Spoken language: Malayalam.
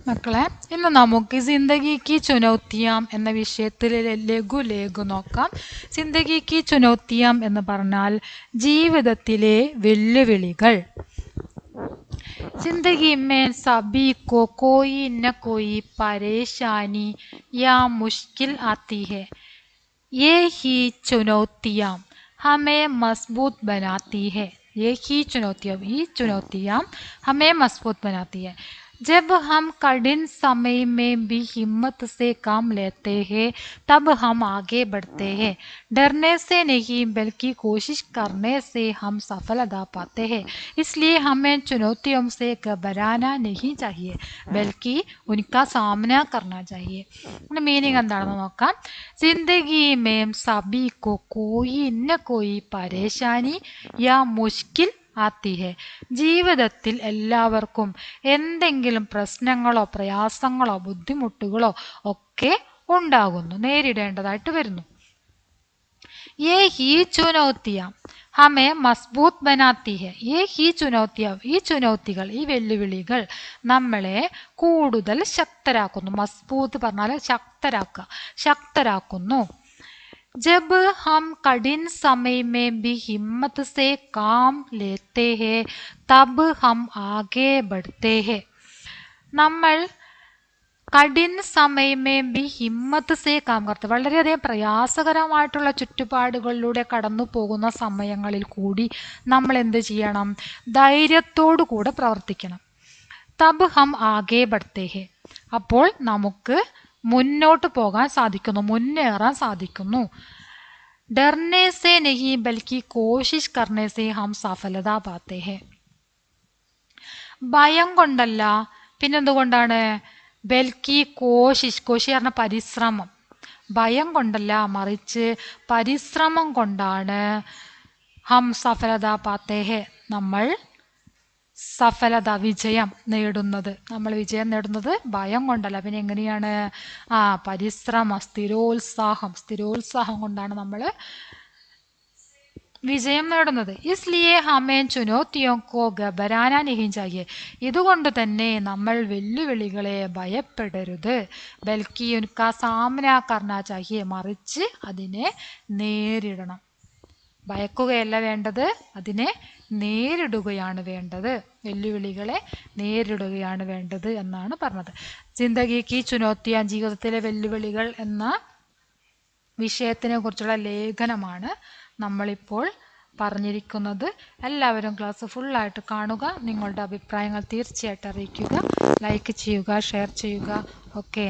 മക്കളെ, ഇന്ന് നമുക്ക് ജിന്ദഗി കി ചുനൗത്തിയാം എന്ന വിഷയത്തിലെ ലഘു ലഘു നോക്കാം. ജിന്ദഗി കി ചുനൗത്തിയാം എന്ന് പറഞ്ഞാൽ ജീവിതത്തിലെ വെല്ലുവിളികൾ. जिंदगी में सभी को कोई न कोई परेशानी या मुश्किल आती है. ये ही चुनौतियाँ हमें मजबूत बनाती है. ये ही चुनौतियाँ हमें मजबूत बनाती है. जब हम कठिन समय में भी हिम्मत से काम लेते हैं तब हम आगे बढ़ते हैं. डरने से नहीं बल्कि कोशिश करने से हम सफलता पाते हैं. इसलिए हमें चुनौतियों से घबराना नहीं चाहिए बल्कि उनका सामना करना चाहिए. मीनिंग എന്താണെന്ന് നോക്കാം. जिंदगी में सभी को कोई न कोई परेशानी या मुश्किल ആത്തി ഹെ. ജീവിതത്തിൽ എല്ലാവർക്കും എന്തെങ്കിലും പ്രശ്നങ്ങളോ പ്രയാസങ്ങളോ ബുദ്ധിമുട്ടുകളോ ഒക്കെ ഉണ്ടാകുന്നു, നേരിടേണ്ടതായിട്ട് വരുന്നു. യേ he ചുനൗത്തിയാം ഹമേ Mazboot ബനാത്തി he. Yeh he ചുനൗത്തിയാം, ഈ ചുനൗത്തികൾ, ഈ വെല്ലുവിളികൾ നമ്മളെ കൂടുതൽ ശക്തരാക്കുന്നു. മസ്ബൂത്ത് പറഞ്ഞാൽ ശക്തരാക്കുന്നു. जब हम कठिन समय में भी हिम्मत से काम लेते हैं तब हम आगे बढ़ते हैं. നമ്മൾ കഠിൻ സമയമേ ബി ഹിമ്മത്ത് സേ കാം കർത്ത, വളരെയധികം പ്രയാസകരമായിട്ടുള്ള ചുറ്റുപാടുകളിലൂടെ കടന്നു പോകുന്ന സമയങ്ങളിൽ കൂടി നമ്മൾ എന്ത് ചെയ്യണം? ധൈര്യത്തോടു കൂടെ പ്രവർത്തിക്കണം. തബ് ഹം ആകെ ബഡ്തേ ഹെ, അപ്പോൾ നമുക്ക് മുന്നോട്ട് പോകാൻ സാധിക്കുന്നു, മുന്നേറാൻ സാധിക്കുന്നു. ഡർനെ സേ നഹി ബൽക്കി കോശിഷ് കർനെ സേ ഹം സഫലത പാത്തെ ഹെ. ഭയം കൊണ്ടല്ല, പിന്നെന്തുകൊണ്ടാണ്? ബൽക്കി കോശിഷ്, കോശി പറഞ്ഞ പരിശ്രമം. ഭയം കൊണ്ടല്ല, മറിച്ച് പരിശ്രമം കൊണ്ടാണ് ഹം സഫലത പാത്തെ ഹെ, നമ്മൾ സഫലത, വിജയം നേടുന്നത്. നമ്മൾ വിജയം നേടുന്നത് ഭയം കൊണ്ടല്ല, പിന്നെ എങ്ങനെയാണ്? പരിശ്രമം, സ്ഥിരോത്സാഹം കൊണ്ടാണ് നമ്മൾ വിജയം നേടുന്നത്. ഇസ്ലിയെ ഹമേ ചുനൗത്തിയോ കോ ഘബരാനാ നഹീ ചാഹിയേ. ഇതുകൊണ്ട് തന്നെ നമ്മൾ വെല്ലുവിളികളെ ഭയപ്പെടരുത്. ബൽക്കി ഉൻകാ സാമനാ കർനാ ചാഹിയേ, മറിച്ച് അതിനെ നേരിടണം. ഭയക്കുകയല്ല വേണ്ടത്, അതിനെ നേരിടുകയാണ് വേണ്ടത്. വെല്ലുവിളികളെ നേരിടുകയാണ് വേണ്ടത് എന്നാണ് പറഞ്ഞത്. ജിന്ദഗി കി ചുനൗത്തിയാ, ജീവിതത്തിലെ വെല്ലുവിളികൾ എന്ന വിഷയത്തിനെ കുറിച്ചുള്ള ലേഖനമാണ് നമ്മളിപ്പോൾ പറഞ്ഞിരിക്കുന്നത്. എല്ലാവരും ക്ലാസ് ഫുള്ളായിട്ട് കാണുക. നിങ്ങളുടെ അഭിപ്രായങ്ങൾ തീർച്ചയായിട്ടും അറിയിക്കുക. ലൈക്ക് ചെയ്യുക, ഷെയർ ചെയ്യുക. ഓക്കെ.